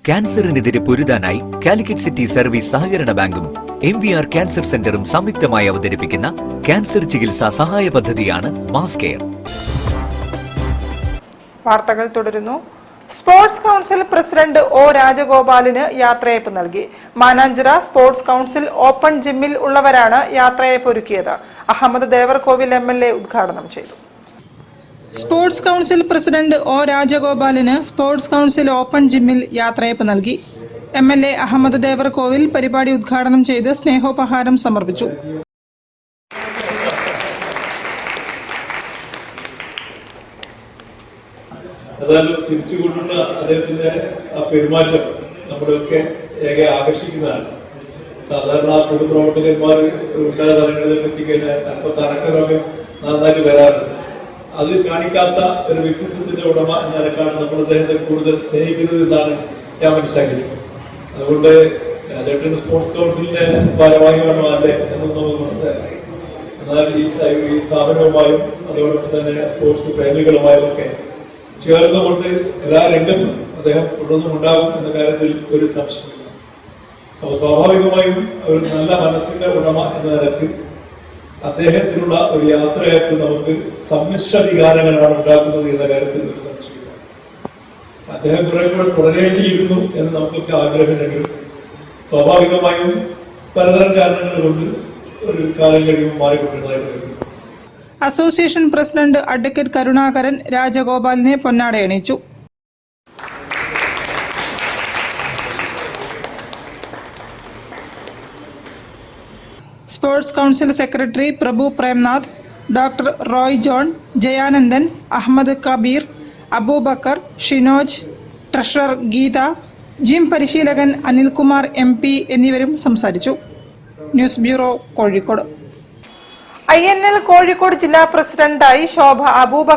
ക്യാൻസറിനെതിരെ പൊരുതാനായി Calicut city service സഹകരണ ബാങ്കും MVR cancer സെന്ററും സംയുക്തമായി അവതരിപ്പിക്കുന്ന ക്യാൻസർ ചികിത്സാ സഹായ പദ്ധതിയാണ് മാസ് കെയർ. വാർത്തകൾ തുടരുന്നു. സ്പോർട്സ് കൗൺസിൽ പ്രസിഡന്റ് ഒ രാജഗോപാലിന് യാത്രയയപ്പ് നൽകി. മാനാഞ്ചിറ സ്പോർട്സ് കൗൺസിൽ ഓപ്പൺ ജിമ്മിൽ ഉള്ളവരാണ് യാത്രയയപ്പ് ഒരുക്കിയത്. അഹമ്മദ് ദേവർകോവിൽ MLA ഉദ്ഘാടനം ചെയ്തു. സ്പോർട്സ് കൗൺസിൽ പ്രസിഡന്റ് ഒ രാജഗോപാലിന് സ്പോർട്സ് കൗൺസിൽ ഓപ്പൺ ജിമ്മിൽ യാത്രയയപ്പ് നൽകി. MLA അഹമ്മദ് ദേവർകോവിൽ പരിപാടി ഉദ്ഘാടനം ചെയ്ത് സ്നേഹോപഹാരം സമർപ്പിച്ചു. അതായത് ചിരിച്ചുകൊണ്ടുള്ള അദ്ദേഹത്തിന്റെ ആ പെരുമാറ്റം നമ്മുടെയൊക്കെ ഏക ആകർഷിക്കുന്നതാണ്. സാധാരണ പൊതുപ്രവർത്തകന്മാർ ഉന്നത തലങ്ങളിലേക്ക് എത്തിക്കഴിഞ്ഞാൽ അല്പ തറക്കമൊക്കെ നന്നായിട്ട് വരാറുണ്ട്. അത് കാണിക്കാത്ത ഒരു വ്യക്തിത്വത്തിന്റെ ഉടമ എന്ന നിലക്കാണ് നമ്മൾ അദ്ദേഹത്തെ കൂടുതൽ സ്നേഹിക്കുന്നത് എന്നാണ് ഞാൻ മനസ്സിലാക്കിയത്. അതുകൊണ്ട് ലഫ്റ്റനന്റ് സ്പോർട്സ് കൗൺസിലിന്റെ ഭാരവാഹിയാണ് അല്ലേ എന്നും നമുക്ക് മനസ്സിലാക്കി. എന്നാൽ ഈ സ്ഥാപനവുമായും അതോടൊപ്പം തന്നെ സ്പോർട്സ് പ്രേമികളുമായും ഒക്കെ ചേർന്നുകൊണ്ട് എല്ലാ രംഗത്തും അദ്ദേഹം തുടർന്നും ഉണ്ടാകും എന്ന കാര്യത്തിൽ ഒരു സംശയമില്ല. അപ്പൊ സ്വാഭാവികമായും ഒരു നല്ല മനസ്സിന്റെ ഉടമ എന്ന നിലക്ക് അദ്ദേഹത്തിനുള്ള ഒരു യാത്രയായിട്ട് നമുക്ക് സമ്മിശ്ര വികാരങ്ങളാണ് ഉണ്ടാക്കുന്നത് എന്ന കാര്യത്തിൽ ഒരു സംശയമില്ല. അദ്ദേഹം കുറെ കൂടെ തുടരേണ്ടിയിരുന്നു എന്ന് നമുക്കൊക്കെ ആഗ്രഹമുണ്ടെങ്കിലും സ്വാഭാവികമായും പലതരം കാരണങ്ങൾ കൊണ്ട് ഒരു കാലം കഴിയുമ്പോൾ മാറിക്കൊണ്ടിരുന്നതായിട്ട് വരും. അസോസിയേഷൻ പ്രസിഡന്റ് അഡ്വക്കേറ്റ് കരുണാകരൻ രാജഗോപാലിനെ പൊന്നാടയണിയിച്ചു. Sports council secretary Prabhu Premnath, doctor Roy John, Jayanandan, Ahammed Kabeer, Abubakar, Shinoj, treasurer Geetha, gym പരിശീലകൻ അനിൽകുമാർ MP എന്നിവരും സംസാരിച്ചു. News bureau, Kozhikode. INL Kozhikode ജില്ലാ പ്രസിഡന്റായി ശോഭ അബൂബക്കർ